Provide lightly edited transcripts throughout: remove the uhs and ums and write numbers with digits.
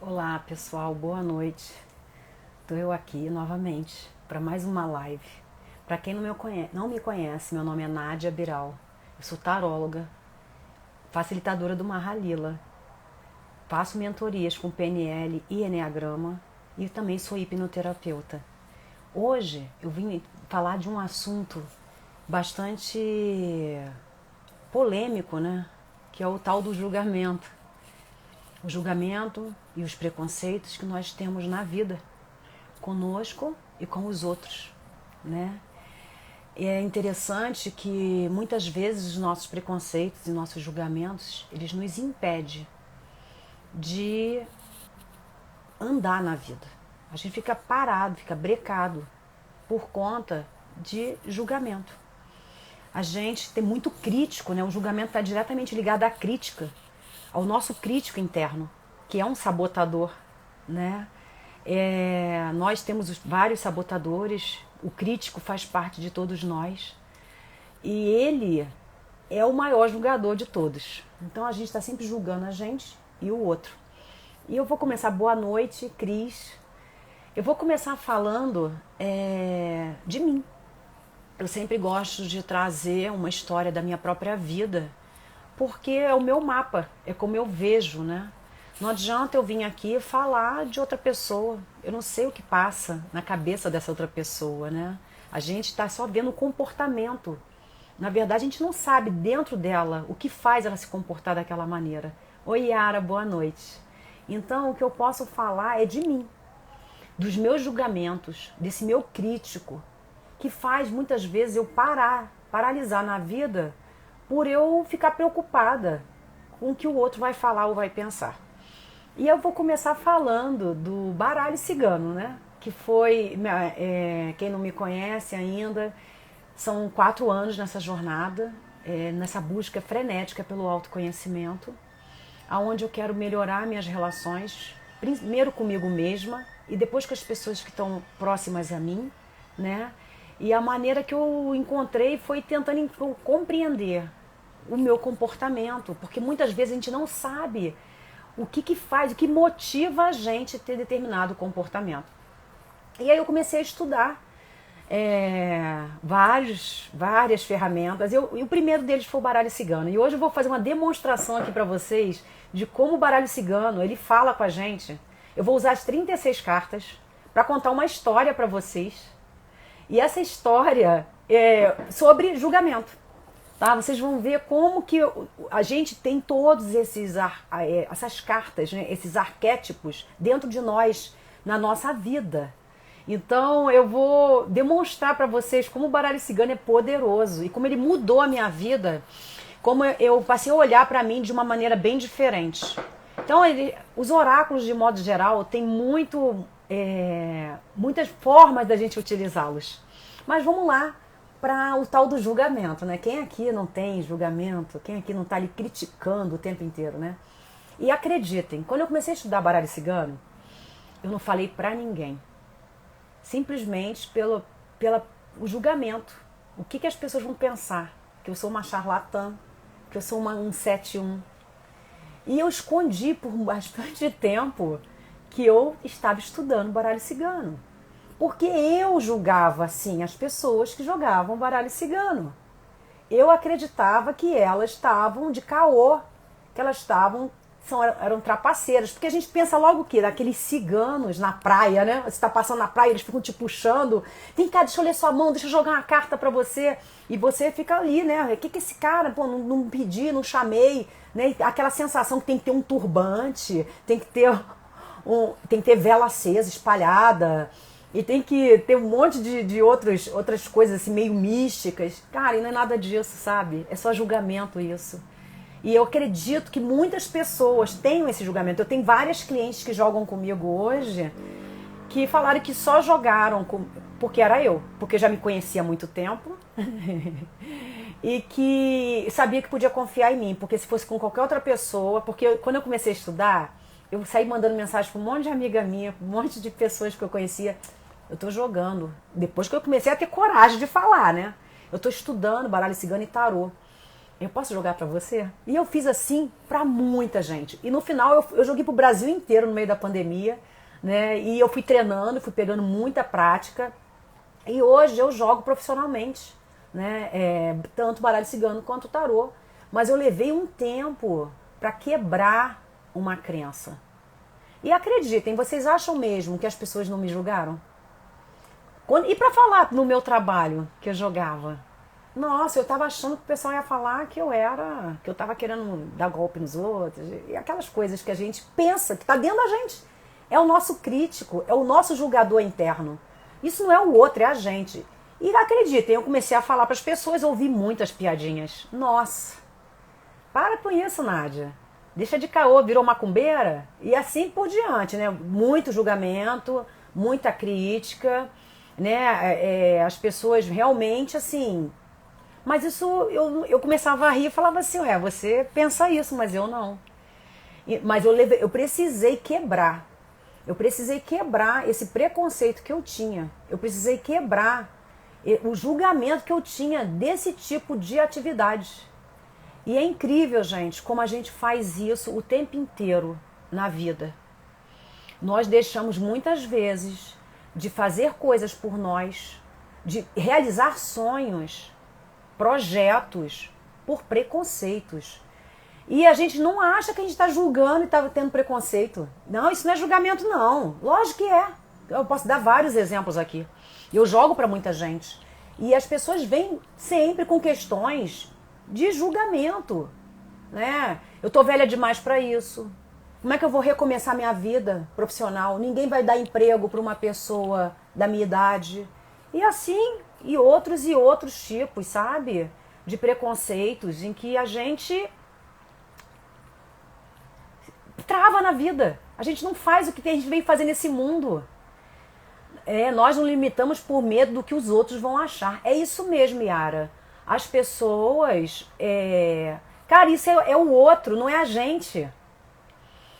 Olá pessoal, boa noite. Estou eu aqui novamente para mais uma live. Para quem não me conhece, meu nome é Nádia Biral. Eu sou taróloga, facilitadora do Mahalila. Faço mentorias com PNL e Enneagrama e também sou hipnoterapeuta. Hoje eu vim falar de um assunto bastante polêmico, né? Que é o tal do julgamento. O julgamento e os preconceitos que nós temos na vida, conosco e com os outros, né? E é interessante que muitas vezes os nossos preconceitos e nossos julgamentos, eles nos impedem de andar na vida. A gente fica parado, fica brecado por conta de julgamento. A gente tem muito crítico, né? O julgamento está diretamente ligado à crítica, ao nosso crítico interno, que é um sabotador, né? Nós temos vários sabotadores, o crítico faz parte de todos nós e ele é o maior julgador de todos. Então a gente está sempre julgando a gente e o outro. E eu vou começar, boa noite, Cris. Eu vou começar falando de mim. Eu sempre gosto de trazer uma história da minha própria vida, porque é o meu mapa, é como eu vejo, né? Não adianta eu vir aqui falar de outra pessoa. Eu não sei o que passa na cabeça dessa outra pessoa, né? A gente está só vendo o comportamento. Na verdade, a gente não sabe dentro dela o que faz ela se comportar daquela maneira. Oi, Yara, boa noite. Então, o que eu posso falar é de mim, dos meus julgamentos, desse meu crítico, que faz muitas vezes eu paralisar na vida por eu ficar preocupada com o que o outro vai falar ou vai pensar. E eu vou começar falando do baralho cigano, né? Que foi, quem não me conhece ainda, são 4 anos nessa jornada, nessa busca frenética pelo autoconhecimento, aonde eu quero melhorar minhas relações, primeiro comigo mesma e depois com as pessoas que estão próximas a mim, né? E a maneira que eu encontrei foi tentando compreender o meu comportamento, porque muitas vezes a gente não sabe o que faz, o que motiva a gente a ter determinado comportamento. E aí eu comecei a estudar várias ferramentas, e o primeiro deles foi o baralho cigano. E hoje eu vou fazer uma demonstração aqui para vocês de como o baralho cigano, ele fala com a gente. Eu vou usar as 36 cartas para contar uma história para vocês. E essa história é sobre julgamento, tá? Vocês vão ver como que a gente tem todos essas cartas, né? Esses arquétipos dentro de nós, na nossa vida. Então eu vou demonstrar para vocês como o baralho cigano é poderoso e como ele mudou a minha vida, como eu passei a olhar para mim de uma maneira bem diferente. Então os oráculos, de modo geral, tem muitas formas da gente utilizá-los. Mas vamos lá para o tal do julgamento, né? Quem aqui não tem julgamento? Quem aqui não está ali criticando o tempo inteiro, né? E acreditem, quando eu comecei a estudar baralho cigano, eu não falei para ninguém. Simplesmente pelo o julgamento. O que as pessoas vão pensar? Que eu sou uma charlatã, que eu sou um 7-1. E eu escondi por bastante tempo que eu estava estudando baralho cigano. Porque eu julgava, assim, as pessoas que jogavam baralho cigano. Eu acreditava que elas estavam de caô, que elas eram trapaceiras. Porque a gente pensa logo o quê? Daqueles ciganos na praia, né? Você está passando na praia, eles ficam te puxando. Vem cá, deixa eu ler sua mão, deixa eu jogar uma carta para você. E você fica ali, né? O que esse cara, pô, não pedi, não chamei. Né? Aquela sensação que tem que ter um turbante, tem que ter vela acesa, espalhada, e tem que ter um monte de outras coisas assim, meio místicas. Cara, e não é nada disso, sabe? É só julgamento isso. E eu acredito que muitas pessoas tenham esse julgamento. Eu tenho várias clientes que jogam comigo hoje que falaram que só jogaram porque era eu, porque já me conhecia há muito tempo e que sabia que podia confiar em mim, porque se fosse com qualquer outra pessoa, porque quando eu comecei a estudar, eu saí mandando mensagem para um monte de amiga minha, para um monte de pessoas que eu conhecia. Eu tô jogando. Depois que eu comecei a ter coragem de falar, né? Eu tô estudando baralho cigano e tarô. Eu posso jogar pra você? E eu fiz assim pra muita gente. E no final eu joguei pro Brasil inteiro no meio da pandemia, né? E eu fui treinando, fui pegando muita prática. E hoje eu jogo profissionalmente, né? Tanto baralho cigano quanto tarô. Mas eu levei um tempo pra quebrar uma crença. E acreditem, vocês acham mesmo que as pessoas não me julgaram? E pra falar no meu trabalho que eu jogava? Nossa, eu tava achando que o pessoal ia falar que eu tava querendo dar golpe nos outros, e aquelas coisas que a gente pensa, que tá dentro da gente. É o nosso crítico, é o nosso julgador interno. Isso não é o outro, é a gente. E acreditem, eu comecei a falar para as pessoas, ouvi muitas piadinhas. Nossa, para com isso, Nádia. Deixa de caô, virou macumbeira? E assim por diante, né? Muito julgamento, muita crítica, né? As pessoas realmente, assim... Mas isso, eu começava a rir e falava assim, você pensa isso, mas eu não. Mas eu precisei quebrar. Eu precisei quebrar esse preconceito que eu tinha. Eu precisei quebrar o julgamento que eu tinha desse tipo de atividade. E é incrível, gente, como a gente faz isso o tempo inteiro na vida. Nós deixamos muitas vezes de fazer coisas por nós, de realizar sonhos, projetos, por preconceitos. E a gente não acha que a gente está julgando e está tendo preconceito. Não, isso não é julgamento, não. Lógico que é. Eu posso dar vários exemplos aqui. Eu jogo para muita gente. E as pessoas vêm sempre com questões de julgamento, né? Eu tô velha demais para isso. Como é que eu vou recomeçar minha vida profissional? Ninguém vai dar emprego para uma pessoa da minha idade. E assim, e outros tipos, sabe? De preconceitos em que a gente trava na vida. A gente não faz o que a gente veio fazer nesse mundo. Nós não limitamos por medo do que os outros vão achar. É isso mesmo, Yara. As pessoas... Cara, isso é o outro, não é a gente.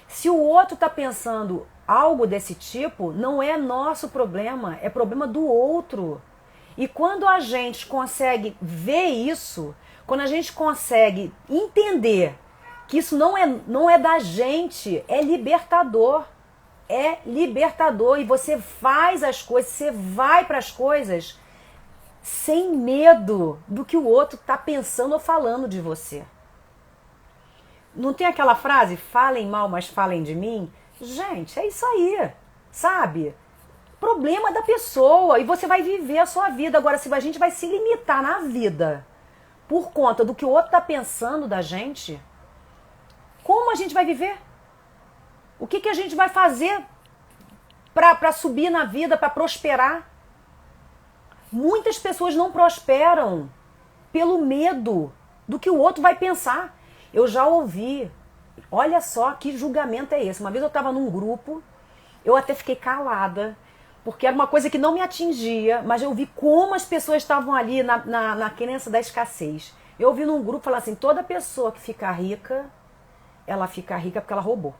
Se o outro tá pensando algo desse tipo, não é nosso problema, é problema do outro. E quando a gente consegue ver isso, quando a gente consegue entender que isso não é da gente, é libertador. É libertador. E você faz as coisas, você vai para as coisas sem medo do que o outro está pensando ou falando de você. Não tem aquela frase, falem mal, mas falem de mim? Gente, é isso aí, sabe? Problema da pessoa, e você vai viver a sua vida. Agora, se a gente vai se limitar na vida por conta do que o outro está pensando da gente, como a gente vai viver? O que a gente vai fazer para subir na vida, para prosperar? Muitas pessoas não prosperam pelo medo do que o outro vai pensar. Eu já ouvi, olha só que julgamento é esse. Uma vez eu estava num grupo, eu até fiquei calada, porque era uma coisa que não me atingia, mas eu vi como as pessoas estavam ali na crença da escassez. Eu ouvi num grupo falar assim, toda pessoa que fica rica, ela fica rica porque ela roubou.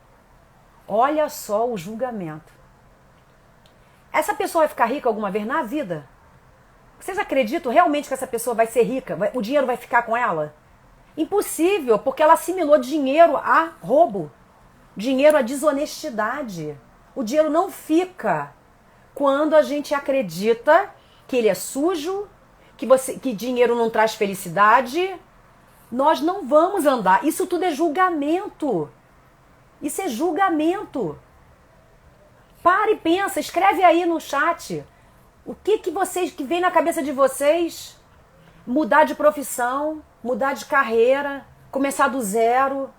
Olha só o julgamento. Essa pessoa vai ficar rica alguma vez na vida? Vocês acreditam realmente que essa pessoa vai ser rica? O dinheiro vai ficar com ela? Impossível, porque ela assimilou dinheiro a roubo, dinheiro a desonestidade. O dinheiro não fica quando a gente acredita que ele é sujo, que dinheiro não traz felicidade. Nós não vamos andar. Isso tudo é julgamento. Isso é julgamento. Para e pensa, escreve aí no chat. O que vem na cabeça de vocês? Mudar de profissão, mudar de carreira, começar do zero.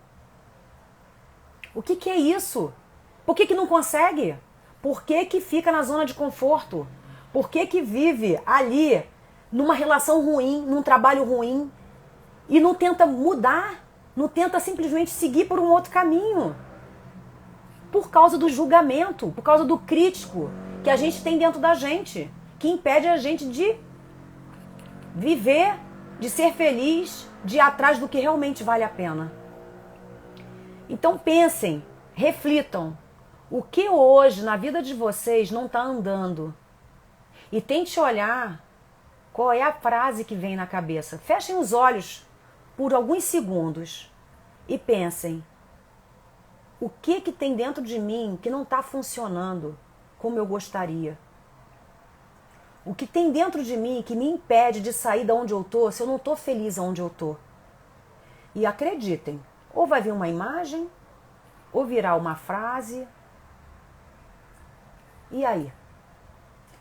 O que é isso? Por que não consegue? Por que fica na zona de conforto? Por que vive ali numa relação ruim, num trabalho ruim e não tenta mudar? Não tenta simplesmente seguir por um outro caminho? Por causa do julgamento, por causa do crítico que a gente tem dentro da gente, que impede a gente de viver, de ser feliz, de ir atrás do que realmente vale a pena. Então pensem, reflitam, o que hoje na vida de vocês não está andando? E tente olhar qual é a frase que vem na cabeça. Fechem os olhos, por alguns segundos e pensem, o que tem dentro de mim que não está funcionando como eu gostaria? O que tem dentro de mim que me impede de sair de onde eu estou se eu não estou feliz onde eu estou? E acreditem, ou vai vir uma imagem, ou virá uma frase. E aí?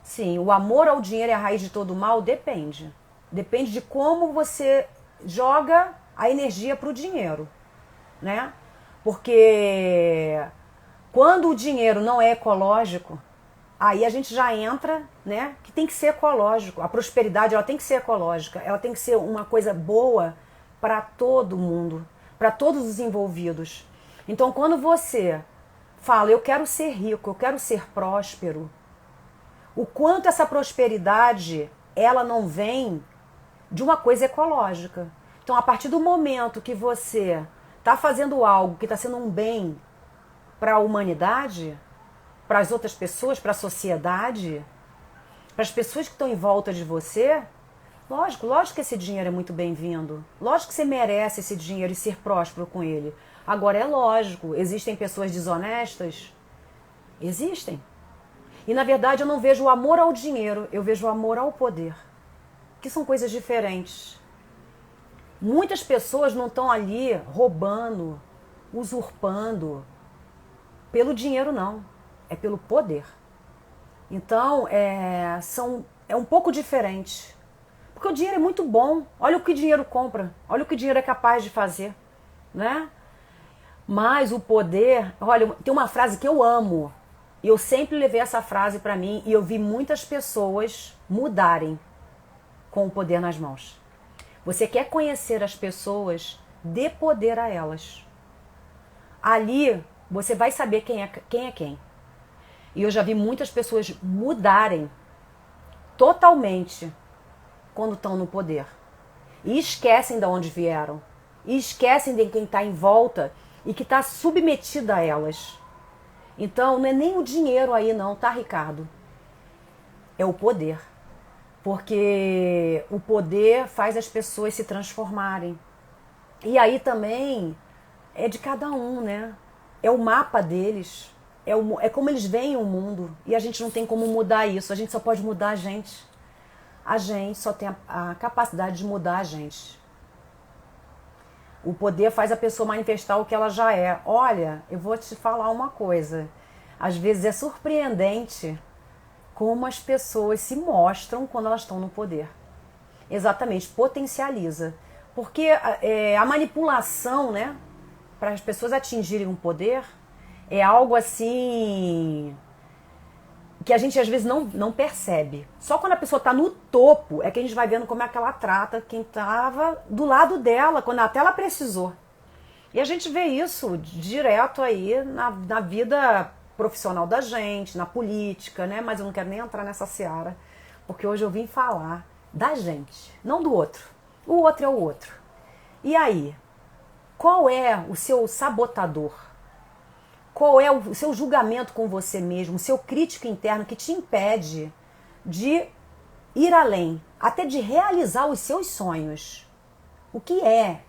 Sim, o amor ao dinheiro é a raiz de todo mal? Depende. Depende de como você joga a energia para o dinheiro, né? Porque quando o dinheiro não é ecológico, aí a gente já entra, né? Que tem que ser ecológico. A prosperidade, ela tem que ser ecológica. Ela tem que ser uma coisa boa para todo mundo, para todos os envolvidos. Então, quando você fala, eu quero ser rico, eu quero ser próspero, o quanto essa prosperidade, ela não vem de uma coisa ecológica. Então, a partir do momento que você está fazendo algo que está sendo um bem para a humanidade, para as outras pessoas, para a sociedade, para as pessoas que estão em volta de você, lógico que esse dinheiro é muito bem-vindo. Lógico que você merece esse dinheiro e ser próspero com ele. Agora, é lógico, existem pessoas desonestas? Existem. E, na verdade, eu não vejo o amor ao dinheiro, eu vejo o amor ao poder. Que são coisas diferentes. Muitas pessoas não estão ali roubando, usurpando pelo dinheiro, não. É pelo poder. Então, é um pouco diferente. Porque o dinheiro é muito bom. Olha o que o dinheiro compra. Olha o que o dinheiro é capaz de fazer. Né? Mas o poder... Olha, tem uma frase que eu amo. E eu sempre levei essa frase para mim. E eu vi muitas pessoas mudarem com o poder nas mãos. Você quer conhecer as pessoas, dê poder a elas. Ali, você vai saber quem é quem. E eu já vi muitas pessoas mudarem totalmente quando estão no poder. E esquecem de onde vieram. E esquecem de quem está em volta e que está submetida a elas. Então, não é nem o dinheiro aí não, tá, Ricardo? É o poder. Porque o poder faz as pessoas se transformarem. E aí também é de cada um, né? É o mapa deles. É como eles veem o mundo. E a gente não tem como mudar isso. A gente só pode mudar a gente. A gente só tem a capacidade de mudar a gente. O poder faz a pessoa manifestar o que ela já é. Olha, eu vou te falar uma coisa. Às vezes é surpreendente como as pessoas se mostram quando elas estão no poder. Exatamente, potencializa. Porque a manipulação, né, para as pessoas atingirem um poder, é algo assim que a gente às vezes não percebe. Só quando a pessoa está no topo é que a gente vai vendo como é que ela trata quem estava do lado dela, quando até ela precisou. E a gente vê isso direto aí na vida profissional da gente, na política, né? Mas eu não quero nem entrar nessa seara, porque hoje eu vim falar da gente, não do outro. O outro é o outro. E aí, qual é o seu sabotador? Qual é o seu julgamento com você mesmo, o seu crítico interno que te impede de ir além, até de realizar os seus sonhos? O que é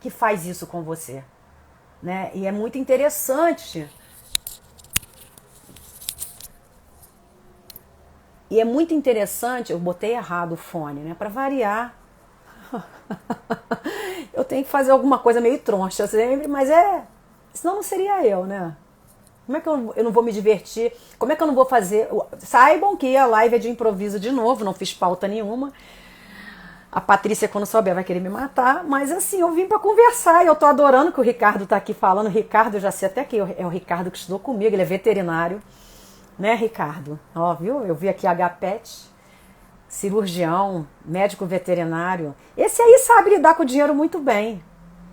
que faz isso com você? Né? E é muito interessante. E é muito interessante, eu botei errado o fone, né? Para variar. Eu tenho que fazer alguma coisa meio troncha sempre, mas senão não seria eu, né? Como é que eu não vou me divertir? Como é que eu não vou fazer? Saibam que a live é de improviso de novo, não fiz pauta nenhuma. A Patrícia, quando souber, vai querer me matar. Mas assim, eu vim para conversar e eu tô adorando que o Ricardo tá aqui falando. O Ricardo, eu já sei até que é o Ricardo que estudou comigo, ele é veterinário. Né, Ricardo? Ó, viu? Eu vi aqui HPET, cirurgião, médico veterinário. Esse aí sabe lidar com o dinheiro muito bem.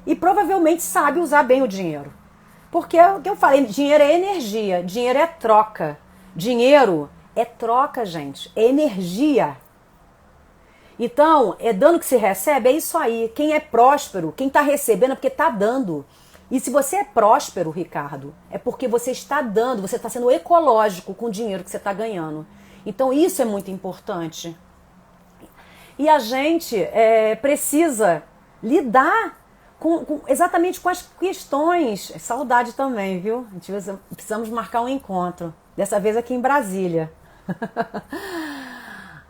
E provavelmente sabe usar bem o dinheiro. Porque é o que eu falei, dinheiro é energia, dinheiro é troca. Dinheiro é troca, gente, é energia. Então, é dando que se recebe, é isso aí. Quem é próspero, quem está recebendo é porque está dando. E se você é próspero, Ricardo, é porque você está dando, você está sendo ecológico com o dinheiro que você está ganhando. Então isso é muito importante. E a gente precisa lidar exatamente com as questões. Saudade também, viu? A gente precisamos marcar um encontro, dessa vez aqui em Brasília.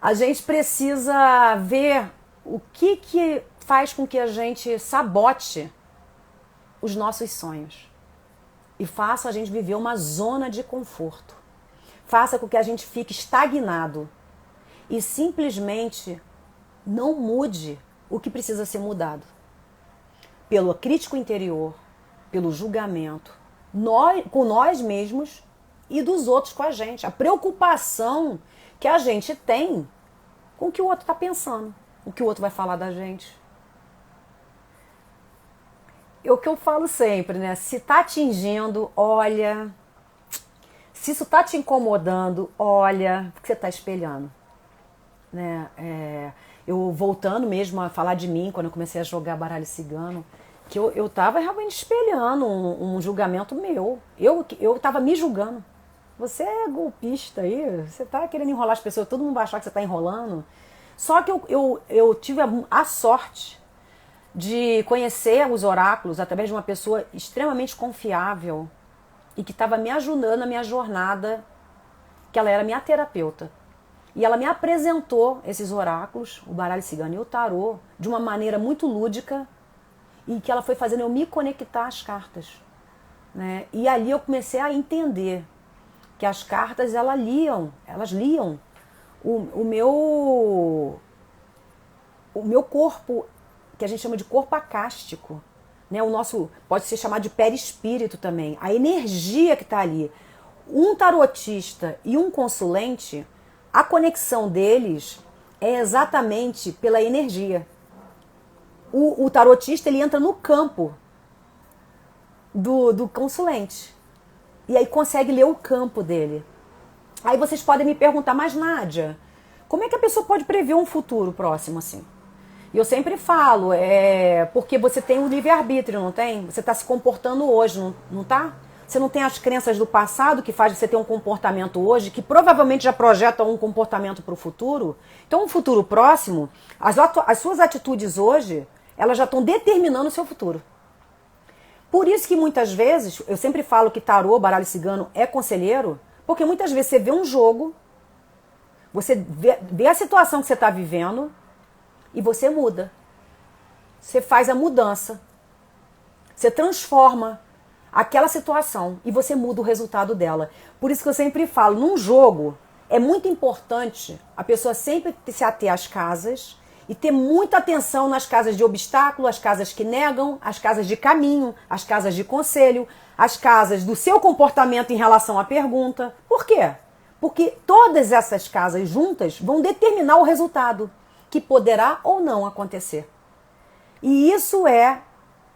A gente precisa ver o que faz com que a gente sabote os nossos sonhos e faça a gente viver uma zona de conforto. Faça com que a gente fique estagnado e simplesmente não mude o que precisa ser mudado. Pelo crítico interior, pelo julgamento, com nós mesmos e dos outros com a gente. A preocupação que a gente tem com o que o outro está pensando, o que o outro vai falar da gente. É o que eu falo sempre, né? Se está atingindo, olha. Se isso está te incomodando, olha, porque você está espelhando. Né? Eu voltando mesmo a falar de mim, quando eu comecei a jogar baralho cigano, que eu estava realmente espelhando um julgamento meu. Eu estava me julgando. Você é golpista aí, você está querendo enrolar as pessoas, todo mundo vai achar que você está enrolando. Só que eu tive a sorte de conhecer os oráculos através de uma pessoa extremamente confiável e que estava me ajudando na minha jornada, que ela era minha terapeuta. E ela me apresentou esses oráculos, o baralho cigano e o tarô, de uma maneira muito lúdica e que ela foi fazendo eu me conectar às cartas. Né? E ali eu comecei a entender que as cartas elas liam o meu corpo, que a gente chama de corpo acástico. Né? O nosso pode ser chamado de perispírito também. A energia que está ali. Um tarotista e um consulente, a conexão deles é exatamente pela energia. O tarotista ele entra no campo do consulente. E aí consegue ler o campo dele. Aí vocês podem me perguntar, mas Nádia, como é que a pessoa pode prever um futuro próximo assim? E eu sempre falo, porque você tem o livre-arbítrio, não tem? Você está se comportando hoje, não tá? Você não tem as crenças do passado que faz você ter um comportamento hoje, que provavelmente já projeta um comportamento para o futuro. Então, um futuro próximo, as suas atitudes hoje, elas já estão determinando o seu futuro. Por isso que muitas vezes, eu sempre falo que tarô, baralho cigano é conselheiro, porque muitas vezes você vê um jogo, você vê a situação que você está vivendo e você muda. Você faz a mudança. Você transforma aquela situação e você muda o resultado dela. Por isso que eu sempre falo, num jogo é muito importante a pessoa sempre se ater às casas e ter muita atenção nas casas de obstáculo, as casas que negam, as casas de caminho, as casas de conselho, as casas do seu comportamento em relação à pergunta. Por quê? Porque todas essas casas juntas vão determinar o resultado, que poderá ou não acontecer. E isso é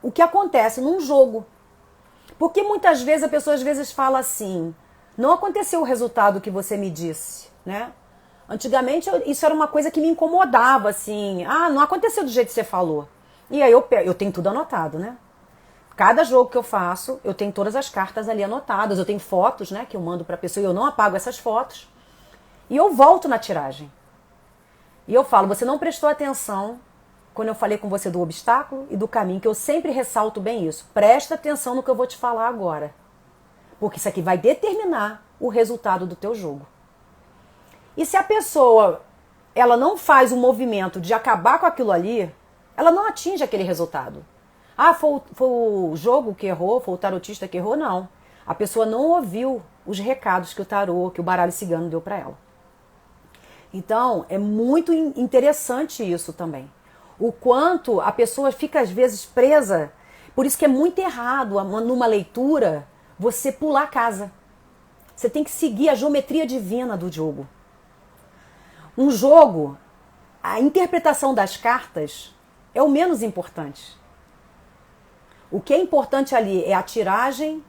o que acontece num jogo. Porque muitas vezes a pessoa às vezes fala assim, não aconteceu o resultado que você me disse, né? Antigamente isso era uma coisa que me incomodava, assim, não aconteceu do jeito que você falou. E aí eu tenho tudo anotado, né? Cada jogo que eu faço, eu tenho todas as cartas ali anotadas, eu tenho fotos, né, que eu mando pra pessoa e eu não apago essas fotos. E eu volto na tiragem. E eu falo, você não prestou atenção quando eu falei com você do obstáculo e do caminho, que eu sempre ressalto bem isso. Presta atenção no que eu vou te falar agora. Porque isso aqui vai determinar o resultado do teu jogo. E se a pessoa ela não faz o movimento de acabar com aquilo ali, ela não atinge aquele resultado. Foi o jogo que errou, foi o tarotista que errou, não. A pessoa não ouviu os recados que o tarô, que o baralho cigano deu para ela. Então, é muito interessante isso também. O quanto a pessoa fica, às vezes, presa. Por isso que é muito errado, numa leitura, você pular a casa. Você tem que seguir a geometria divina do jogo. Um jogo, a interpretação das cartas é o menos importante. O que é importante ali é a tiragem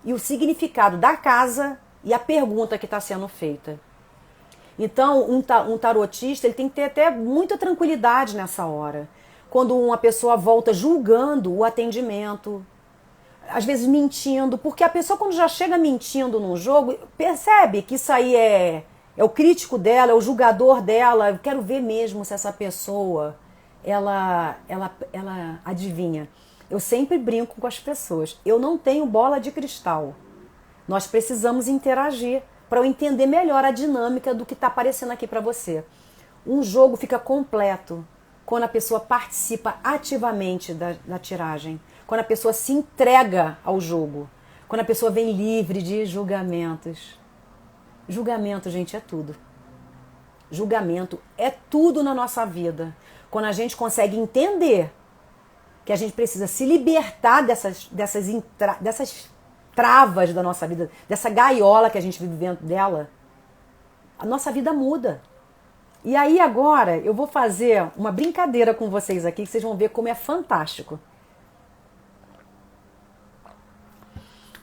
e o significado da casa e a pergunta que está sendo feita. Então, um tarotista ele tem que ter até muita tranquilidade nessa hora. Quando uma pessoa volta julgando o atendimento, às vezes mentindo, porque a pessoa quando já chega mentindo num jogo, percebe que isso aí é o crítico dela, é o julgador dela. Eu quero ver mesmo se essa pessoa ela adivinha. Eu sempre brinco com as pessoas. Eu não tenho bola de cristal. Nós precisamos interagir para eu entender melhor a dinâmica do que está aparecendo aqui para você. Um jogo fica completo quando a pessoa participa ativamente da tiragem, quando a pessoa se entrega ao jogo, quando a pessoa vem livre de julgamentos. Julgamento, gente, é tudo. Julgamento é tudo na nossa vida. Quando a gente consegue entender que a gente precisa se libertar dessas travas da nossa vida, dessa gaiola que a gente vive dentro dela, a nossa vida muda. E aí agora eu vou fazer uma brincadeira com vocês aqui, que vocês vão ver como é fantástico.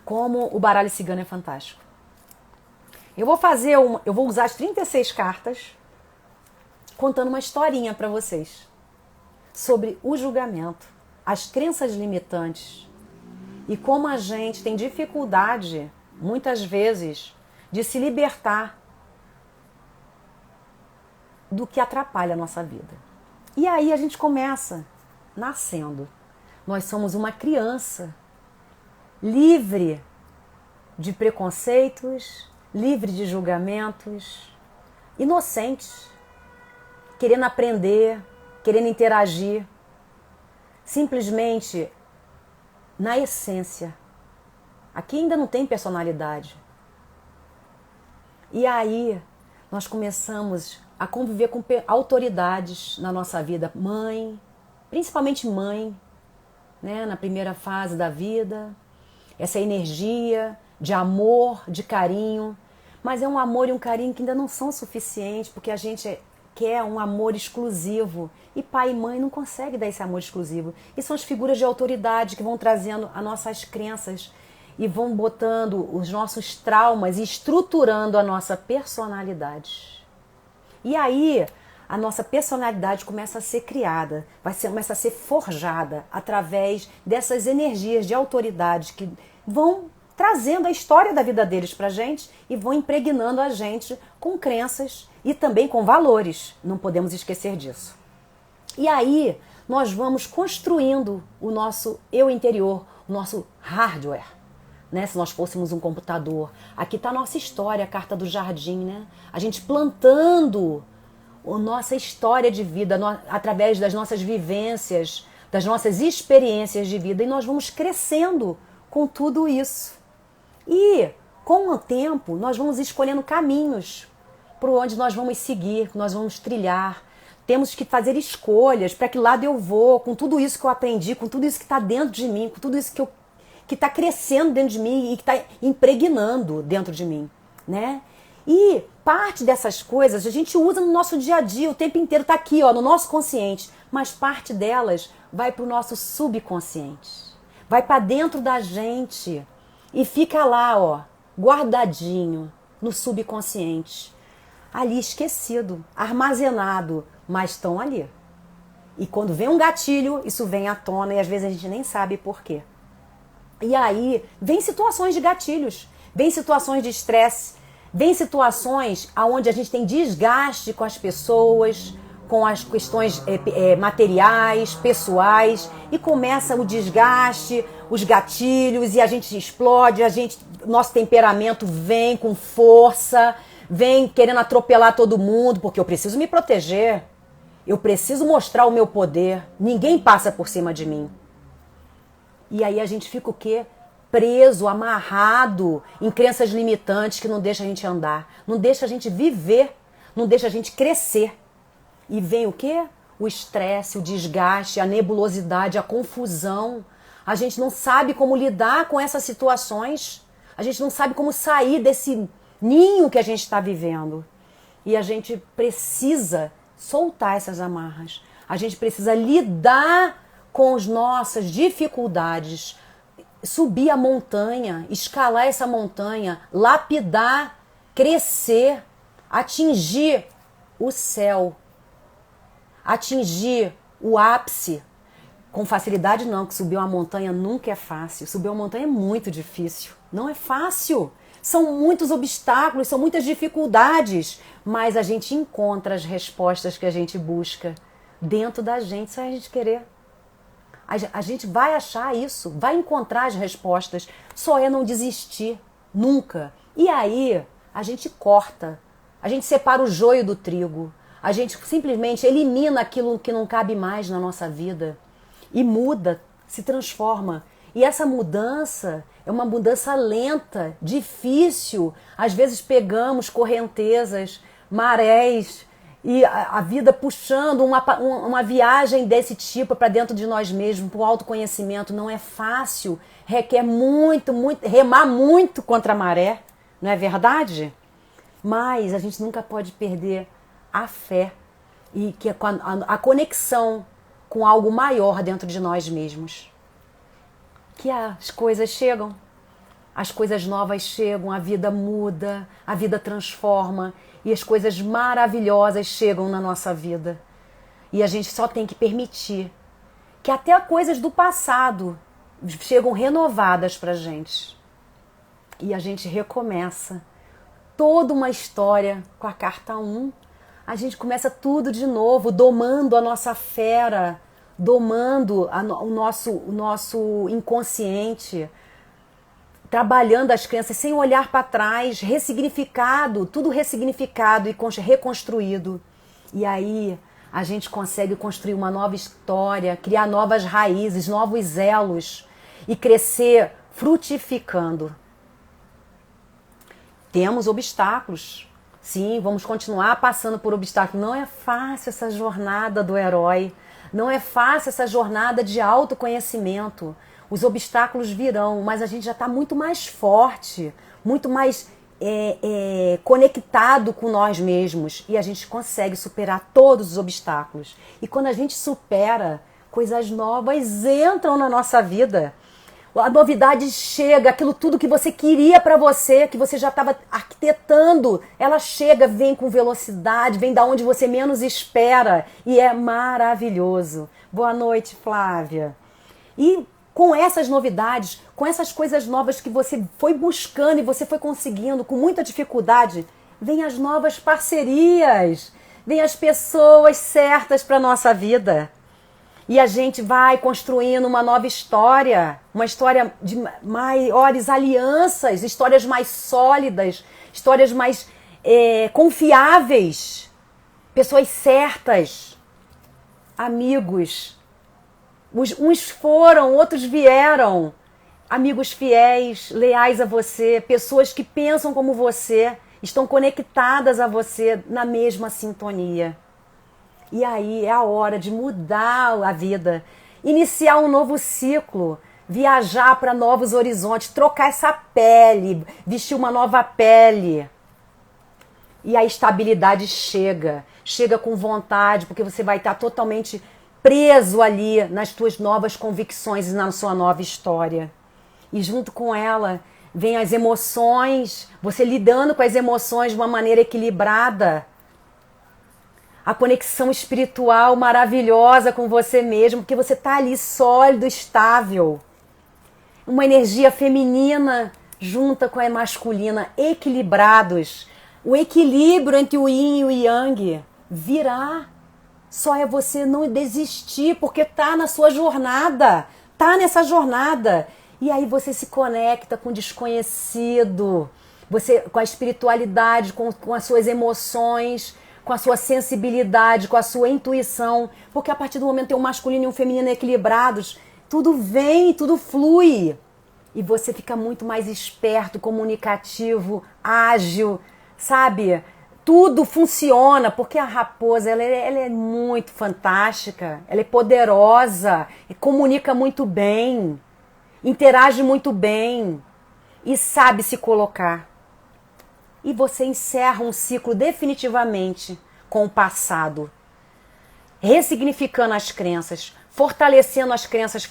Como o baralho cigano é fantástico. Eu vou usar as 36 cartas contando uma historinha para vocês sobre o julgamento, as crenças limitantes e como a gente tem dificuldade, muitas vezes, de se libertar do que atrapalha a nossa vida. E aí a gente começa nascendo. Nós somos uma criança livre de preconceitos, livre de julgamentos, inocentes, querendo aprender, querendo interagir, simplesmente na essência. Aqui ainda não tem personalidade. E aí nós começamos a conviver com autoridades na nossa vida. Mãe, principalmente mãe, né, na primeira fase da vida. Essa energia de amor, de carinho. Mas é um amor e um carinho que ainda não são suficientes, porque a gente quer um amor exclusivo. E pai e mãe não conseguem dar esse amor exclusivo. E são as figuras de autoridade que vão trazendo as nossas crenças e vão botando os nossos traumas e estruturando a nossa personalidade. E aí a nossa personalidade começa a ser criada, começa a ser forjada através dessas energias de autoridade que vão trazendo a história da vida deles pra gente e vão impregnando a gente com crenças e também com valores. Não podemos esquecer disso. E aí nós vamos construindo o nosso eu interior, o nosso hardware, né? Se nós fôssemos um computador. Aqui está a nossa história, a carta do jardim, né? A gente plantando a nossa história de vida através das nossas vivências, das nossas experiências de vida, e nós vamos crescendo com tudo isso. E com o tempo nós vamos escolhendo caminhos por onde nós vamos seguir, nós vamos trilhar. Temos que fazer escolhas para que lado eu vou, com tudo isso que eu aprendi, com tudo isso que está dentro de mim, com tudo isso que está crescendo dentro de mim e que está impregnando dentro de mim, né? E parte dessas coisas a gente usa no nosso dia a dia, o tempo inteiro está aqui, ó, no nosso consciente, mas parte delas vai para o nosso subconsciente, vai para dentro da gente e fica lá, ó, guardadinho no subconsciente, ali esquecido, armazenado, mas estão ali. E quando vem um gatilho, isso vem à tona e às vezes a gente nem sabe por quê. E aí vem situações de gatilhos, vem situações de estresse, vem situações onde a gente tem desgaste com as pessoas, com as questões materiais, pessoais, e começa o desgaste, os gatilhos, e a gente explode, nosso temperamento vem com força, vem querendo atropelar todo mundo, porque eu preciso me proteger, eu preciso mostrar o meu poder, ninguém passa por cima de mim. E aí a gente fica o quê? Preso, amarrado em crenças limitantes que não deixa a gente andar, não deixa a gente viver, não deixa a gente crescer. E vem o quê? O estresse, o desgaste, a nebulosidade, a confusão. A gente não sabe como lidar com essas situações, a gente não sabe como sair desse ninho que a gente está vivendo. E a gente precisa soltar essas amarras, a gente precisa lidar com as nossas dificuldades, subir a montanha, escalar essa montanha, lapidar, crescer, atingir o céu, atingir o ápice. Com facilidade não, que subir uma montanha nunca é fácil. Subir uma montanha é muito difícil, não é fácil. São muitos obstáculos, são muitas dificuldades, mas a gente encontra as respostas que a gente busca dentro da gente, se a gente querer. A gente vai achar isso, vai encontrar as respostas, só é não desistir, nunca. E aí a gente corta, a gente separa o joio do trigo, a gente simplesmente elimina aquilo que não cabe mais na nossa vida e muda, se transforma. E essa mudança é uma mudança lenta, difícil. Às vezes pegamos correntezas, marés e a vida puxando uma viagem desse tipo para dentro de nós mesmos, para o autoconhecimento. Não é fácil, requer muito, remar muito contra a maré, não é verdade? Mas a gente nunca pode perder a fé e que a conexão com algo maior dentro de nós mesmos. Que as coisas chegam, as coisas novas chegam, a vida muda, a vida transforma e as coisas maravilhosas chegam na nossa vida. E a gente só tem que permitir que até coisas do passado chegam renovadas pra gente. E a gente recomeça toda uma história com a carta 1. A gente começa tudo de novo, domando a nossa fera, domando o nosso inconsciente, trabalhando as crenças sem olhar para trás, ressignificado, tudo ressignificado e reconstruído. E aí a gente consegue construir uma nova história, criar novas raízes, novos elos e crescer frutificando. Temos obstáculos. Sim, vamos continuar passando por obstáculos. Não é fácil essa jornada do herói. Não é fácil essa jornada de autoconhecimento. Os obstáculos virão, mas a gente já está muito mais forte, muito mais conectado com nós mesmos. E a gente consegue superar todos os obstáculos. E quando a gente supera, coisas novas entram na nossa vida. A novidade chega, aquilo tudo que você queria para você, que você já estava arquitetando, ela chega, vem com velocidade, vem da onde você menos espera e é maravilhoso. Boa noite, Flávia. E com essas novidades, com essas coisas novas que você foi buscando e você foi conseguindo com muita dificuldade, vem as novas parcerias, vem as pessoas certas para nossa vida. E a gente vai construindo uma nova história, uma história de maiores alianças, histórias mais sólidas, histórias mais confiáveis, pessoas certas, amigos. Uns foram, outros vieram, amigos fiéis, leais a você, pessoas que pensam como você, estão conectadas a você na mesma sintonia. E aí é a hora de mudar a vida, iniciar um novo ciclo, viajar para novos horizontes, trocar essa pele, vestir uma nova pele. E a estabilidade chega com vontade, porque você vai estar totalmente preso ali nas tuas novas convicções e na sua nova história. E junto com ela vem as emoções, você lidando com as emoções de uma maneira equilibrada. A conexão espiritual maravilhosa com você mesmo, porque você está ali sólido, estável. Uma energia feminina junta com a masculina, equilibrados. O equilíbrio entre o yin e o yang virá. Só é você não desistir, porque tá na sua jornada, tá nessa jornada. E aí você se conecta com o desconhecido, você com a espiritualidade, com as suas emoções, com a sua sensibilidade, com a sua intuição, porque a partir do momento que tem um masculino e um feminino equilibrados, tudo vem, tudo flui. E você fica muito mais esperto, comunicativo, ágil, sabe? Tudo funciona, porque a raposa ela é muito fantástica, ela é poderosa, comunica muito bem, interage muito bem e sabe se colocar. E você encerra um ciclo definitivamente com o passado, ressignificando as crenças, fortalecendo as crenças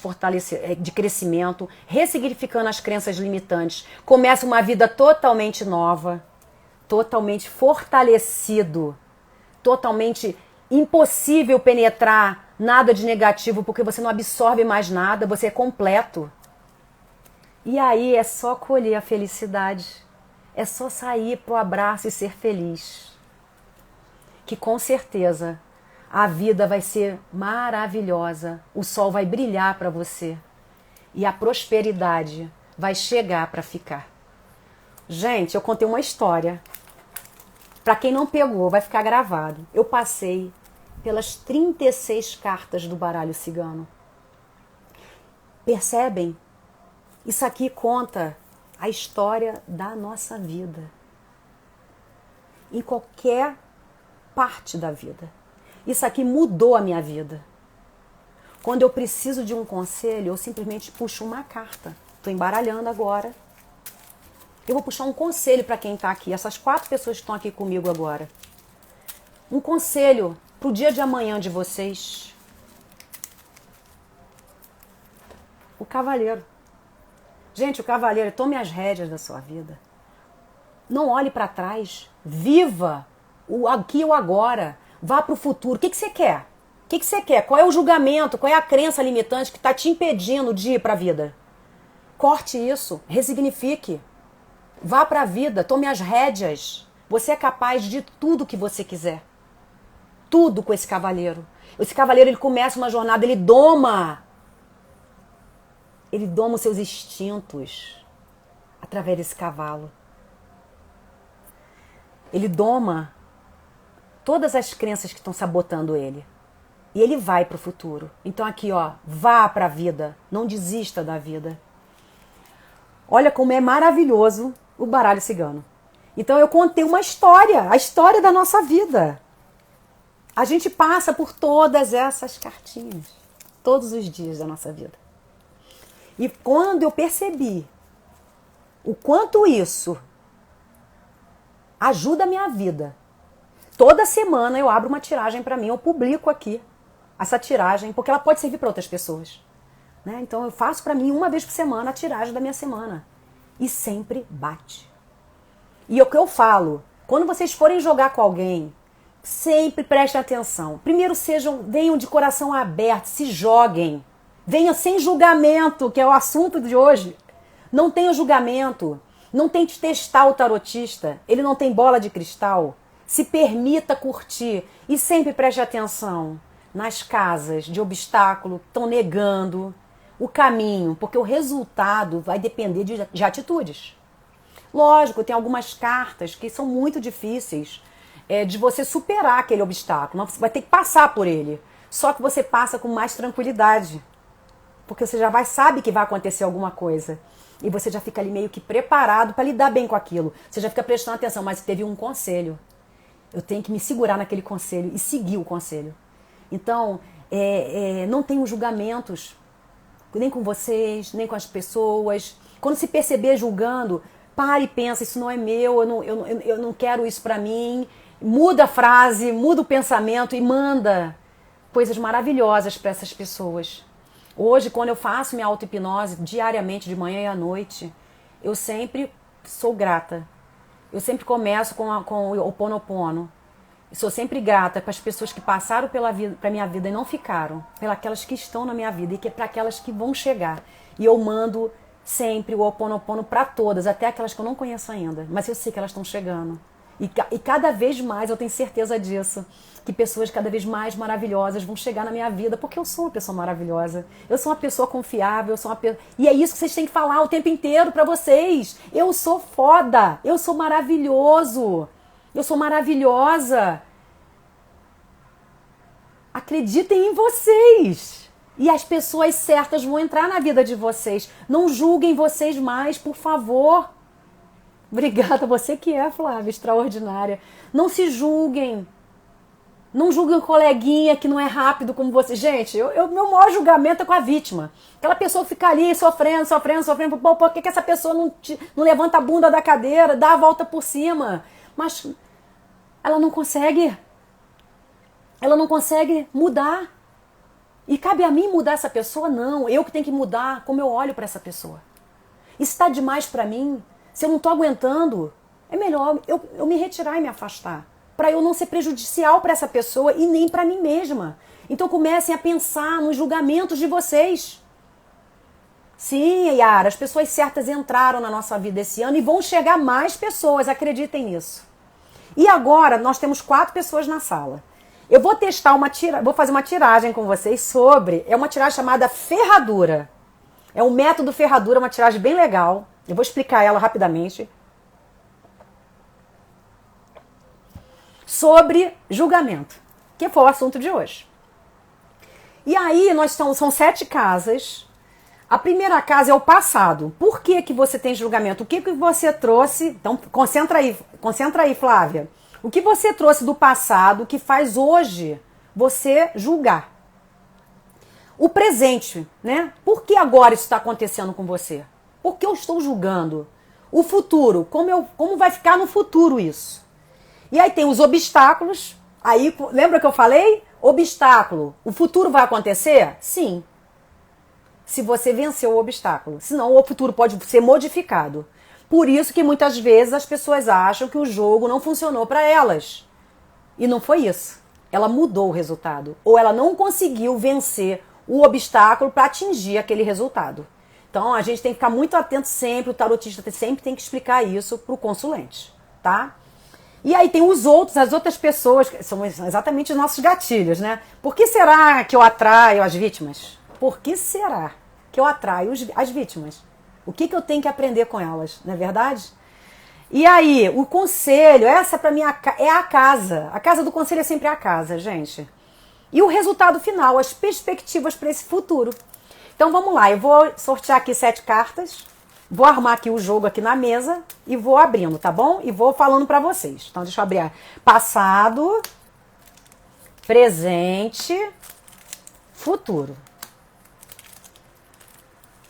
de crescimento, ressignificando as crenças limitantes. Começa uma vida totalmente nova, totalmente fortalecido, totalmente impossível penetrar nada de negativo, porque você não absorve mais nada, você é completo. E aí é só colher a felicidade. É só sair pro abraço e ser feliz. Que com certeza A vida vai ser maravilhosa, o sol vai brilhar para você e a prosperidade vai chegar para ficar. Gente, eu contei uma história. Para quem não pegou, vai ficar gravado. Eu passei pelas 36 cartas do baralho cigano. Percebem? Isso aqui conta a história da nossa vida. Em qualquer parte da vida. Isso aqui mudou a minha vida. Quando eu preciso de um conselho, eu simplesmente puxo uma carta. Estou embaralhando agora. Eu vou puxar um conselho para quem está aqui. Essas 4 pessoas que estão aqui comigo agora. Um conselho para o dia de amanhã de vocês. O cavaleiro. Gente, o cavaleiro, tome as rédeas da sua vida. Não olhe para trás. Viva o aqui e o agora. Vá para o futuro. O que você quer? O que você quer? Qual é o julgamento? Qual é a crença limitante que está te impedindo de ir para a vida? Corte isso. Ressignifique. Vá para a vida. Tome as rédeas. Você é capaz de tudo que você quiser. Tudo com esse cavaleiro. Esse cavaleiro, ele começa uma jornada, ele doma os seus instintos através desse cavalo. Ele doma todas as crenças que estão sabotando ele. E ele vai para o futuro. Então aqui, ó, vá para a vida. Não desista da vida. Olha como é maravilhoso o baralho cigano. Então eu contei uma história, a história da nossa vida. A gente passa por todas essas cartinhas, todos os dias da nossa vida. E quando eu percebi o quanto isso ajuda a minha vida, toda semana eu abro uma tiragem para mim, eu publico aqui essa tiragem, porque ela pode servir para outras pessoas. Né? Então eu faço para mim uma vez por semana a tiragem da minha semana. E sempre bate. E é o que eu falo, quando vocês forem jogar com alguém, sempre prestem atenção. Primeiro venham de coração aberto, se joguem. Venha sem julgamento, que é o assunto de hoje. Não tenha julgamento. Não tente testar o tarotista. Ele não tem bola de cristal. Se permita curtir. E sempre preste atenção nas casas de obstáculo que estão negando o caminho, porque o resultado vai depender de atitudes. Lógico, tem algumas cartas que são muito difíceis de você superar aquele obstáculo. Você vai ter que passar por ele. Só que você passa com mais tranquilidade. Porque você já sabe que vai acontecer alguma coisa. E você já fica ali meio que preparado para lidar bem com aquilo. Você já fica prestando atenção, mas teve um conselho. Eu tenho que me segurar naquele conselho e seguir o conselho. Então, não tenham julgamentos, nem com vocês, nem com as pessoas. Quando se perceber julgando, pare e pensa, isso não é meu, eu não quero isso para mim. Muda a frase, muda o pensamento e manda coisas maravilhosas para essas pessoas. Hoje, quando eu faço minha auto-hipnose diariamente, de manhã e à noite, eu sempre sou grata. Eu sempre começo com o Ho'oponopono. Sou sempre grata para as pessoas que passaram pela minha vida e não ficaram, pelas que estão na minha vida e que é para aquelas que vão chegar. E eu mando sempre o Ho'oponopono para todas, até aquelas que eu não conheço ainda, mas eu sei que elas estão chegando. E cada vez mais eu tenho certeza disso, que pessoas cada vez mais maravilhosas vão chegar na minha vida, porque eu sou uma pessoa maravilhosa, eu sou uma pessoa confiável, e é isso que vocês têm que falar o tempo inteiro para vocês. Eu sou foda, eu sou maravilhoso, eu sou maravilhosa. Acreditem em vocês. E as pessoas certas vão entrar na vida de vocês. Não julguem vocês mais, por favor. Obrigada, você que é, Flávia, extraordinária. Não se julguem. Não julguem o coleguinha que não é rápido como você. Gente, meu maior julgamento é com a vítima. Aquela pessoa que fica ali sofrendo. Pô, por que essa pessoa não levanta a bunda da cadeira, dá a volta por cima? Mas ela não consegue. Ela não consegue mudar. E cabe a mim mudar essa pessoa? Não. Eu que tenho que mudar como eu olho para essa pessoa. Isso está demais para mim. Se eu não estou aguentando, é melhor eu me retirar e me afastar. Para eu não ser prejudicial para essa pessoa e nem para mim mesma. Então comecem a pensar nos julgamentos de vocês. Sim, Yara, as pessoas certas entraram na nossa vida esse ano e vão chegar mais pessoas, acreditem nisso. E agora nós temos 4 pessoas na sala. Eu vou testar vou fazer uma tiragem com vocês sobre, é uma tiragem chamada ferradura. É um método ferradura, uma tiragem bem legal. Eu vou explicar ela rapidamente. Sobre julgamento, que foi o assunto de hoje. E aí, são 7 casas. A primeira casa é o passado. Por que que você tem julgamento? O que que você trouxe? Então, concentra aí, Flávia. O que você trouxe do passado que faz hoje você julgar? O presente, né? Por que agora isso está acontecendo com você? Por que eu estou julgando? O futuro, como vai ficar no futuro isso? E aí tem os obstáculos. Aí, lembra que eu falei? Obstáculo. O futuro vai acontecer? Sim. Se você venceu o obstáculo. Senão o futuro pode ser modificado. Por isso que muitas vezes as pessoas acham que o jogo não funcionou para elas. E não foi isso. Ela mudou o resultado. Ou ela não conseguiu vencer o obstáculo para atingir aquele resultado. Então a gente tem que ficar muito atento sempre, o tarotista sempre tem que explicar isso para o consulente, tá? E aí tem as outras pessoas, que são exatamente os nossos gatilhos, né? Por que será que eu atraio as vítimas? Por que será que eu atraio as vítimas? O que eu tenho que aprender com elas, não é verdade? E aí, o conselho, essa pra mim é a casa. A casa do conselho é sempre a casa, gente. E o resultado final, as perspectivas para esse futuro. Então vamos lá, eu vou sortear aqui 7 cartas, vou arrumar aqui o jogo aqui na mesa e vou abrindo, tá bom? E vou falando para vocês. Então deixa eu abrir. Passado, presente, futuro.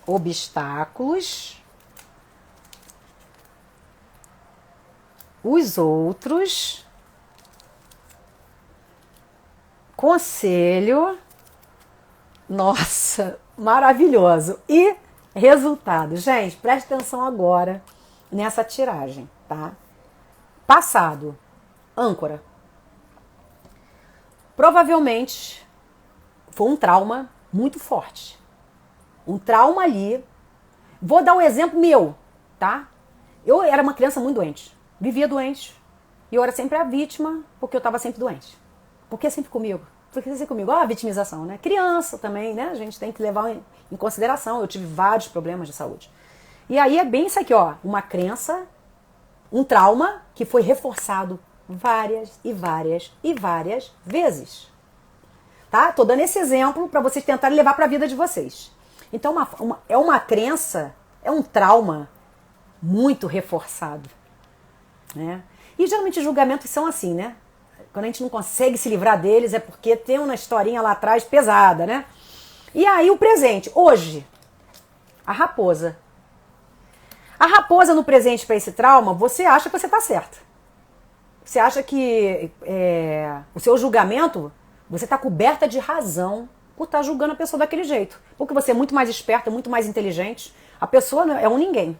Obstáculos, os outros, conselho, nossa, maravilhoso, e resultado. Gente, preste atenção agora nessa tiragem, tá? Passado, âncora. Provavelmente foi um trauma muito forte. Um trauma ali. Vou dar um exemplo meu, tá? Eu era uma criança muito doente. Vivia doente. E eu era sempre a vítima, porque eu estava sempre doente. Por que sempre comigo? Por que sempre comigo? Ó, a vitimização, né? Criança também, né? A gente tem que levar em consideração. Eu tive vários problemas de saúde. E aí é bem isso aqui, ó. Uma crença, um trauma que foi reforçado várias e várias e várias vezes. Tá? Tô dando esse exemplo para vocês tentarem levar para a vida de vocês. Então, é uma crença, é um trauma muito reforçado, né? E geralmente os julgamentos são assim, né? Quando a gente não consegue se livrar deles é porque tem uma historinha lá atrás pesada, né? E aí o presente, hoje, a raposa. A raposa no presente para esse trauma, você acha que você está certa. Você acha que o seu julgamento, você está coberta de razão por estar julgando a pessoa daquele jeito. Porque você é muito mais esperta, muito mais inteligente. A pessoa é um ninguém.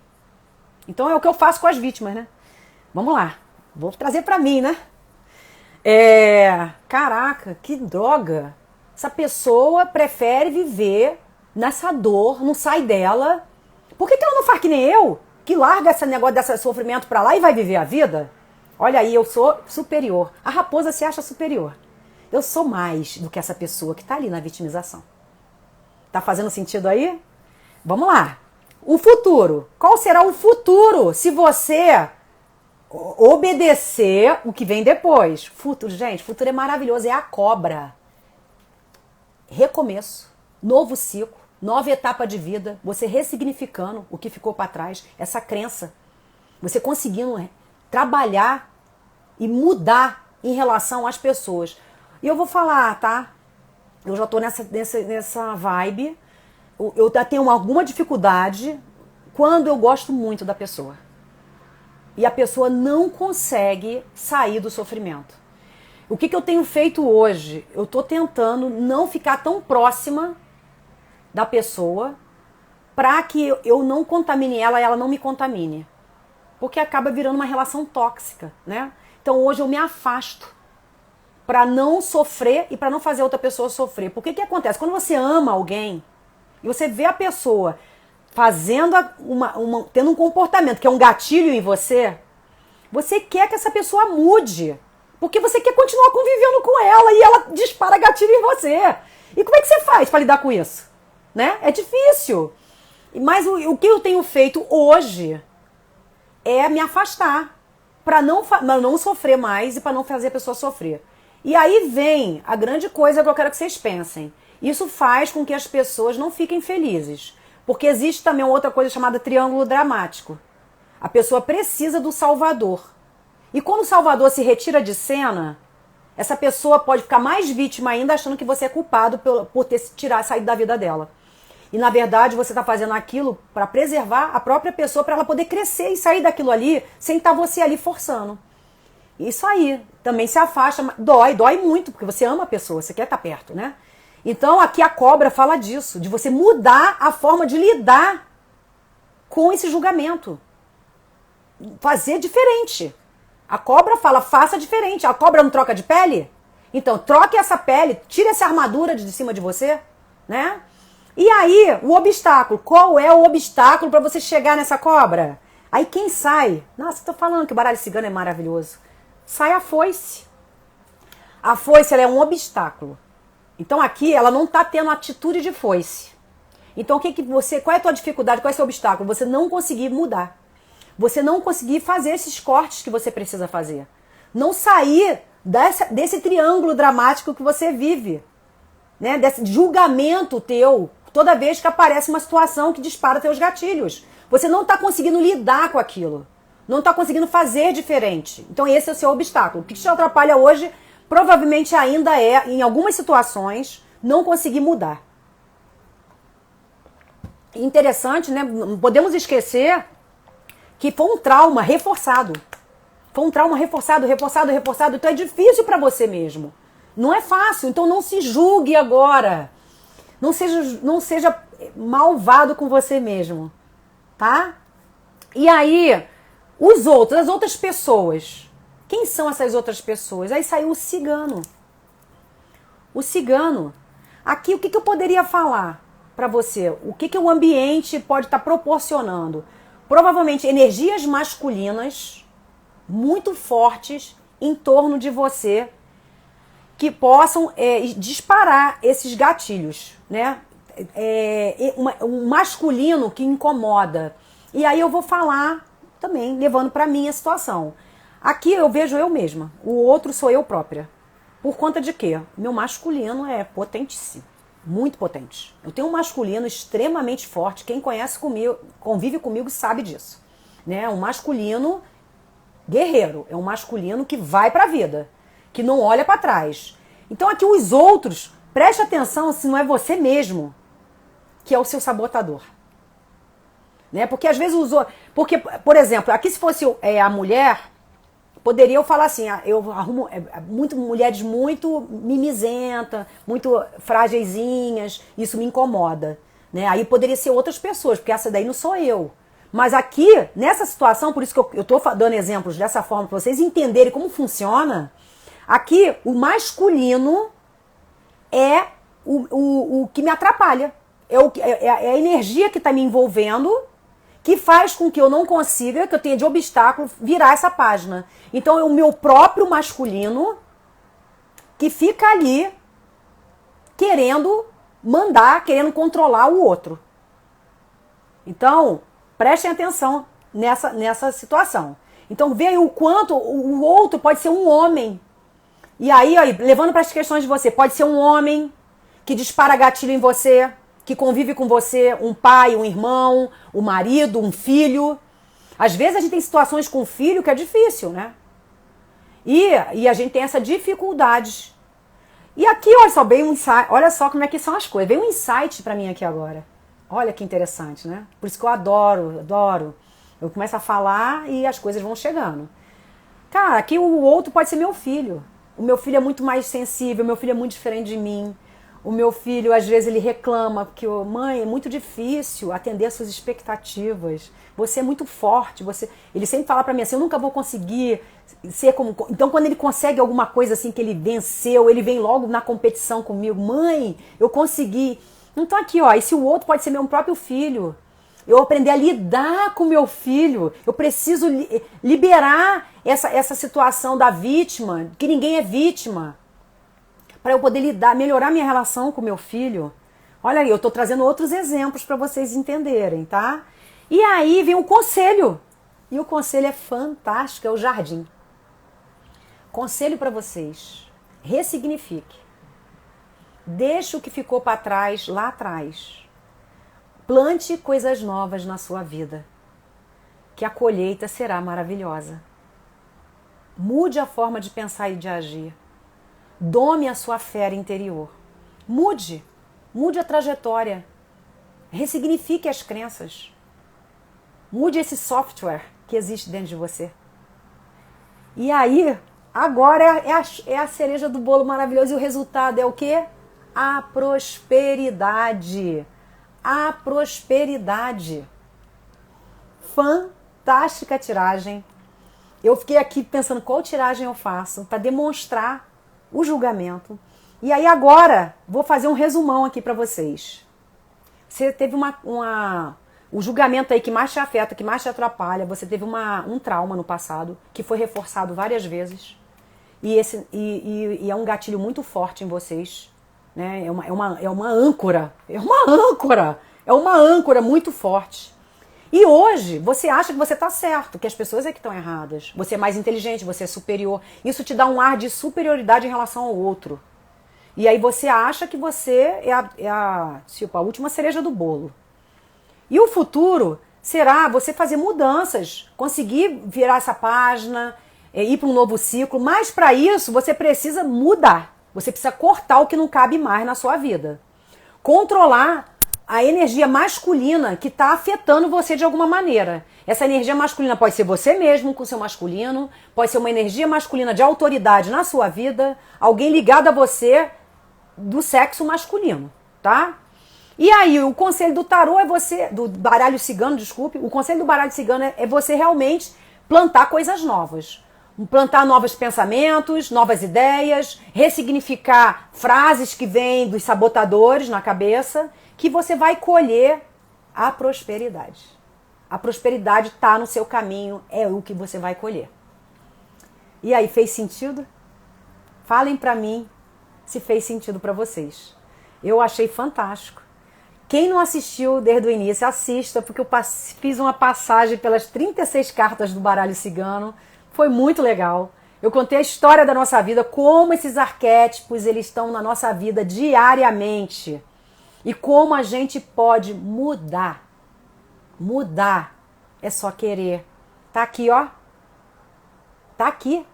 Então é o que eu faço com as vítimas, né? Vamos lá. Vou trazer pra mim, né? Caraca, que droga. Essa pessoa prefere viver nessa dor, não sai dela. Por que ela não faz que nem eu? Que larga esse negócio desse sofrimento pra lá e vai viver a vida? Olha aí, eu sou superior. A raposa se acha superior. Eu sou mais do que essa pessoa que está ali na vitimização. Tá fazendo sentido aí? Vamos lá. O futuro. Qual será o futuro se você obedecer o que vem depois? Futuro, gente, futuro é maravilhoso. É a cobra. Recomeço. Novo ciclo. Nova etapa de vida. Você ressignificando o que ficou para trás. Essa crença. Você conseguindo trabalhar e mudar em relação às pessoas. E eu vou falar, tá? Eu já tô nessa vibe. Eu tenho alguma dificuldade quando eu gosto muito da pessoa. E a pessoa não consegue sair do sofrimento. O que eu tenho feito hoje? Eu tô tentando não ficar tão próxima da pessoa para que eu não contamine ela e ela não me contamine. Porque acaba virando uma relação tóxica, né? Então hoje eu me afasto para não sofrer e para não fazer outra pessoa sofrer. Porque o que acontece? Quando você ama alguém e você vê a pessoa fazendo tendo um comportamento que é um gatilho em você, você quer que essa pessoa mude. Porque você quer continuar convivendo com ela e ela dispara gatilho em você. E como é que você faz para lidar com isso? Né? É difícil. Mas o que eu tenho feito hoje é me afastar para não sofrer mais e para não fazer a pessoa sofrer. E aí vem a grande coisa que eu quero que vocês pensem. Isso faz com que as pessoas não fiquem felizes. Porque existe também outra coisa chamada triângulo dramático. A pessoa precisa do salvador. E quando o salvador se retira de cena, essa pessoa pode ficar mais vítima ainda achando que você é culpado por ter saído da vida dela. E na verdade você está fazendo aquilo para preservar a própria pessoa, para ela poder crescer e sair daquilo ali sem estar você ali forçando. Isso aí também se afasta, dói muito, porque você ama a pessoa, você quer estar perto, né? Então aqui a cobra fala disso, de você mudar a forma de lidar com esse julgamento. Fazer diferente. A cobra fala, faça diferente. A cobra não troca de pele? Então troque essa pele, tire essa armadura de cima de você, né? E aí, o obstáculo. Qual é o obstáculo para você chegar nessa cobra? Aí quem sai? Nossa, tô falando que o baralho cigano é maravilhoso. Sai a foice. A foice, ela é um obstáculo. Então aqui, ela não tá tendo atitude de foice. Então qual é a tua dificuldade? Qual é o seu obstáculo? Você não conseguir mudar. Você não conseguir fazer esses cortes que você precisa fazer. Não sair desse triângulo dramático que você vive. Né? Desse julgamento teu, toda vez que aparece uma situação que dispara teus gatilhos. Você não está conseguindo lidar com aquilo. Não está conseguindo fazer diferente. Então esse é o seu obstáculo. O que te atrapalha hoje, provavelmente ainda é, em algumas situações, não conseguir mudar. Interessante, né? Não podemos esquecer que foi um trauma reforçado. Foi um trauma reforçado. Então é difícil para você mesmo. Não é fácil. Então não se julgue agora. Não seja malvado com você mesmo. Tá? E aí, as outras pessoas. Quem são essas outras pessoas? Aí saiu o cigano. O cigano. Aqui, o que eu poderia falar para você? O que o ambiente pode estar proporcionando? Provavelmente energias masculinas muito fortes em torno de você que possam disparar esses gatilhos, né? Um masculino que incomoda. E aí eu vou falar também, levando para mim a situação. Aqui eu vejo eu mesma, o outro sou eu própria. Por conta de quê? Meu masculino é potentíssimo. Muito potente. Eu tenho um masculino extremamente forte. Quem conhece comigo, convive comigo, sabe disso. Né? Um masculino guerreiro. É um masculino que vai pra vida. Que não olha pra trás. Então aqui os outros, preste atenção se não é você mesmo que é o seu sabotador. Né? Porque às vezes porque, por exemplo, aqui se fosse a mulher, poderia eu falar assim, eu arrumo mulheres muito mimizenta, muito frágeisinhas, isso me incomoda. Né? Aí poderia ser outras pessoas, porque essa daí não sou eu. Mas aqui, nessa situação, por isso que eu estou dando exemplos dessa forma, para vocês entenderem como funciona, aqui o masculino é o que me atrapalha. É a energia que está me envolvendo, que faz com que eu não consiga, que eu tenha de obstáculo, virar essa página. Então é o meu próprio masculino que fica ali querendo mandar, querendo controlar o outro. Então, prestem atenção nessa situação. Então veja o quanto o outro pode ser um homem. E aí, levando para as questões de você, pode ser um homem que dispara gatilho em você, que convive com você, um pai, um irmão, um marido, um filho. Às vezes a gente tem situações com o filho que é difícil, né? E a gente tem essa dificuldade. E aqui, olha só, veio um insight, olha só como é que são as coisas. Veio um insight pra mim aqui agora. Olha que interessante, né? Por isso que eu adoro. Eu começo a falar e as coisas vão chegando. Cara, aqui o outro pode ser meu filho. O meu filho é muito mais sensível, o meu filho é muito diferente de mim. O meu filho, às vezes, ele reclama porque, mãe, é muito difícil atender as suas expectativas. Você é muito forte. Ele sempre fala pra mim assim, eu nunca vou conseguir ser como... Então, quando ele consegue alguma coisa assim que ele venceu, ele vem logo na competição comigo. Mãe, eu consegui. Então, aqui, ó, esse outro pode ser meu próprio filho. eu aprender a lidar com meu filho. Eu preciso liberar essa situação da vítima, que ninguém é vítima, para eu poder lidar, melhorar minha relação com meu filho. Olha aí, eu estou trazendo outros exemplos para vocês entenderem, tá? E aí vem o conselho. E o conselho é fantástico, é o jardim. Conselho para vocês. Ressignifique. Deixe o que ficou para trás lá atrás. Plante coisas novas na sua vida, que a colheita será maravilhosa. Mude a forma de pensar e de agir. Dome a sua fé interior. Mude a trajetória. Ressignifique as crenças. Mude esse software que existe dentro de você. E aí, agora é a cereja do bolo maravilhoso e o resultado é o quê? A prosperidade. A prosperidade. Fantástica tiragem. Eu fiquei aqui pensando qual tiragem eu faço para demonstrar o julgamento. E aí agora vou fazer um resumão aqui para vocês. Você teve o julgamento aí que mais te afeta, que mais te atrapalha, você teve um trauma no passado que foi reforçado várias vezes e é um gatilho muito forte em vocês. Né? É uma âncora muito forte. E hoje você acha que você está certo, que as pessoas é que estão erradas. Você é mais inteligente, você é superior. Isso te dá um ar de superioridade em relação ao outro. E aí você acha que você é a última cereja do bolo. E o futuro será você fazer mudanças, conseguir virar essa página, ir para um novo ciclo. Mas para isso você precisa mudar. Você precisa cortar o que não cabe mais na sua vida. Controlar a energia masculina que está afetando você de alguma maneira. Essa energia masculina pode ser você mesmo com seu masculino, pode ser uma energia masculina de autoridade na sua vida, alguém ligado a você do sexo masculino, tá? E aí, o conselho do tarô é do baralho cigano, desculpe, o conselho do baralho cigano é você realmente plantar coisas novas. Plantar novos pensamentos, novas ideias, ressignificar frases que vêm dos sabotadores na cabeça, que você vai colher a prosperidade. A prosperidade está no seu caminho, é o que você vai colher. E aí, fez sentido? Falem para mim se fez sentido para vocês. Eu achei fantástico. Quem não assistiu desde o início, assista, porque eu fiz uma passagem pelas 36 cartas do baralho cigano. Foi muito legal. Eu contei a história da nossa vida, como esses arquétipos eles estão na nossa vida diariamente. E como a gente pode mudar. Mudar é só querer. Tá aqui, ó. Tá aqui.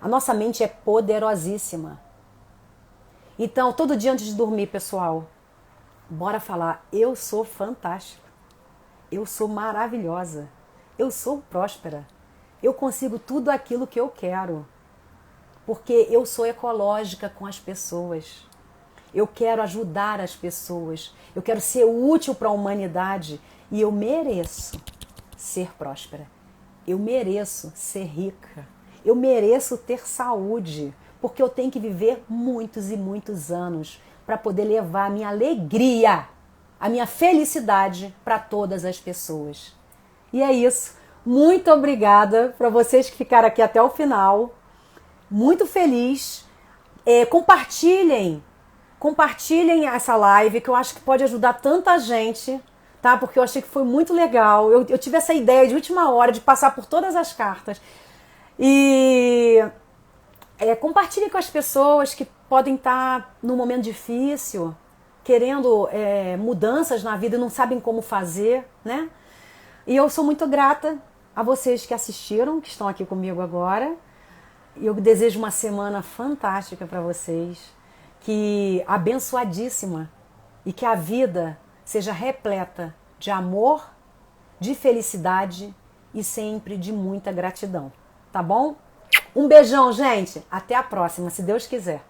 A nossa mente é poderosíssima. Então, todo dia antes de dormir, pessoal, bora falar, eu sou fantástico. Eu sou maravilhosa. Eu sou próspera. Eu consigo tudo aquilo que eu quero. Porque eu sou ecológica com as pessoas. Eu quero ajudar as pessoas. Eu quero ser útil para a humanidade. E eu mereço ser próspera. Eu mereço ser rica. Eu mereço ter saúde. Porque eu tenho que viver muitos e muitos anos para poder levar a minha alegria, a minha felicidade para todas as pessoas. E é isso. Muito obrigada para vocês que ficaram aqui até o final. Muito feliz. Compartilhem essa live, que eu acho que pode ajudar tanta gente, tá? Porque eu achei que foi muito legal. Eu tive essa ideia de última hora de passar por todas as cartas. E compartilhe com as pessoas que podem estar num momento difícil, querendo mudanças na vida e não sabem como fazer, né? E eu sou muito grata a vocês que assistiram, que estão aqui comigo agora. E eu desejo uma semana fantástica para vocês, que abençoadíssima, e que a vida seja repleta de amor, de felicidade e sempre de muita gratidão, tá bom? Um beijão, gente. Até a próxima, se Deus quiser.